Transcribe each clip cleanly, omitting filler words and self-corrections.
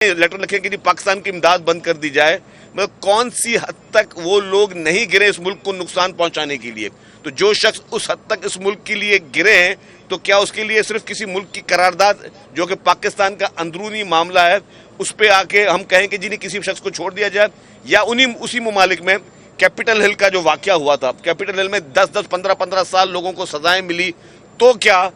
Letter लिखे कि पाकिस्तान की इमदाद बंद कर दी जाए। मतलब कौन सी हद तक वो लोग नहीं गिरे इस मुल्क को नुकसान पहुंचाने के लिए। तो जो शख्स उस हद तक इस मुल्क के लिए गिरे हैं तो क्या उसके लिए सिर्फ किसी मुल्क की करारदाद जो कि पाकिस्तान का अंदरूनी मामला है उस पे आके हम कहें कि जी नहीं किसी शख्स को छोड़ दिया जाए। या उसी ममालिक में कैपिटल हिल का जो वाकया हुआ था, कैपिटल हिल में 10-10, 15-15 साल लोगों को सजाएं मिली, तो क्या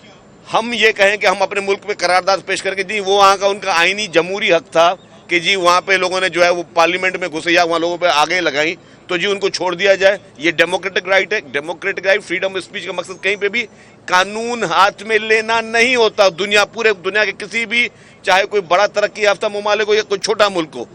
हम ये कहें कि हम अपने मुल्क में करारदाद पेश करके जी वो वहाँ का उनका आईनी जमहूरी हक था कि जी वहाँ पे लोगों ने जो है वो पार्लियामेंट में घुसे या वहाँ लोगों पे आगे लगाई तो जी उनको छोड़ दिया जाए। ये डेमोक्रेटिक राइट है। Democratic right, freedom of speech का मकसद कहीं पे भी कानून हाथ में लेना नहीं होता। पूरे दुनिया के किसी भी, चाहे कोई बड़ा तरक्की याफ्ता ममालिक हो या कोई छोटा मुल्क हो,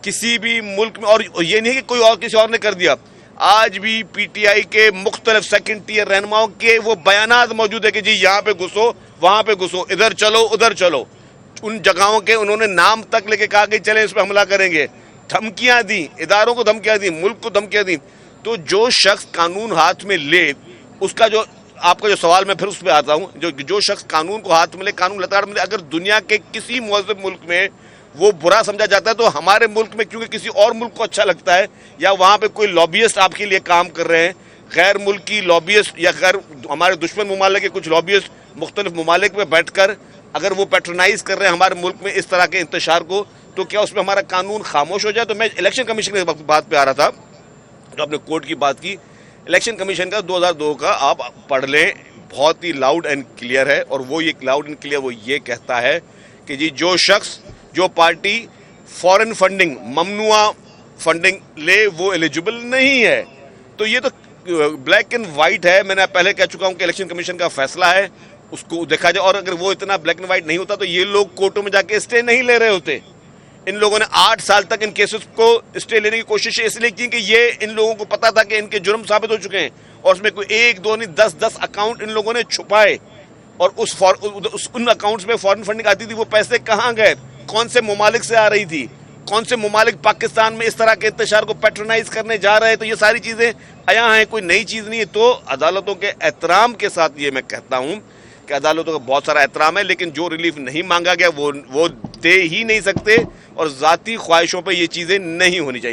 किसी भी मुल्क में, और ये नहीं कि कोई और किसी और ने कर दिया, आज भी पीटीआई के मुख्तलिफ सेकंड टियर रहनुमाओं के वो बयानात मौजूद है कि जी यहाँ पे घुसो, वहां पे घुसो, इधर चलो, उधर चलो। उन जगहों के उन्होंने नाम तक लेके कहा कि चले इस पे हमला करेंगे, धमकियां दी, इदारों को धमकियां दी, मुल्क को धमकियां दी। तो जो शख्स कानून हाथ में ले, उसका जो आपका जो सवाल, मैं फिर उस पर आता हूँ, जो शख्स कानून को हाथ में ले, कानून लताड़ में ले, अगर दुनिया के किसी मुअज़्ज़ब मुल्क में वो बुरा समझा जाता है तो हमारे मुल्क में क्योंकि किसी और मुल्क को अच्छा लगता है, या वहाँ पे कोई लॉबियस्ट आपके लिए काम कर रहे हैं, गैर मुल्की लॉबियस्ट या गैर हमारे दुश्मन ममालिक के कुछ लॉबियस्ट मुख्तलिफ ममालिक में बैठकर अगर वो पैट्रोनाइज कर रहे हैं हमारे मुल्क में इस तरह के इंतशार को, तो क्या उसमें हमारा कानून खामोश हो जाए। तो मैं इलेक्शन कमीशन की बात पे आ रहा था, तो आपने कोर्ट की बात की। इलेक्शन कमीशन का 2002 का आप पढ़ लें, बहुत ही लाउड एंड क्लियर है, और वो ये लाउड एंड क्लियर वो ये कहता है कि जी जो शख्स, जो पार्टी फॉरेन फंडिंग, ममनुआ फंडिंग ले, वो एलिजिबल नहीं है। तो ये तो ब्लैक एंड वाइट है। मैंने पहले कह चुका हूं कि इलेक्शन कमीशन का फैसला है, उसको देखा जाए। और अगर वो इतना ब्लैक एंड वाइट नहीं होता तो ये लोग कोर्टों में जाके स्टे नहीं ले रहे होते। इन लोगों ने 8 साल तक इन केसेस को स्टे लेने की कोशिश इसलिए की कि ये इन लोगों को पता था कि इनके जुर्म साबित हो चुके हैं, और उसमें कोई 1, 2 नहीं 10 अकाउंट इन लोगों ने छुपाए, और उन अकाउंट्स में फॉरेन फंडिंग आती थी। वो पैसे कहाँ गए, कौन से ममालिक से आ रही थी, कौन से ममालिक पाकिस्तान में इस तरह के इंतशार को पैट्रोनाइज करने जा रहे हैं। तो ये सारी चीजें आया हैं, कोई नई चीज नहीं है। तो अदालतों के एहतराम के साथ ये मैं कहता हूं कि अदालतों का बहुत सारा एहतराम है, लेकिन जो रिलीफ नहीं मांगा गया वो दे ही नहीं सकते, और जाती ख्वाहिशों पे ये चीजें नहीं होनी चाहिए।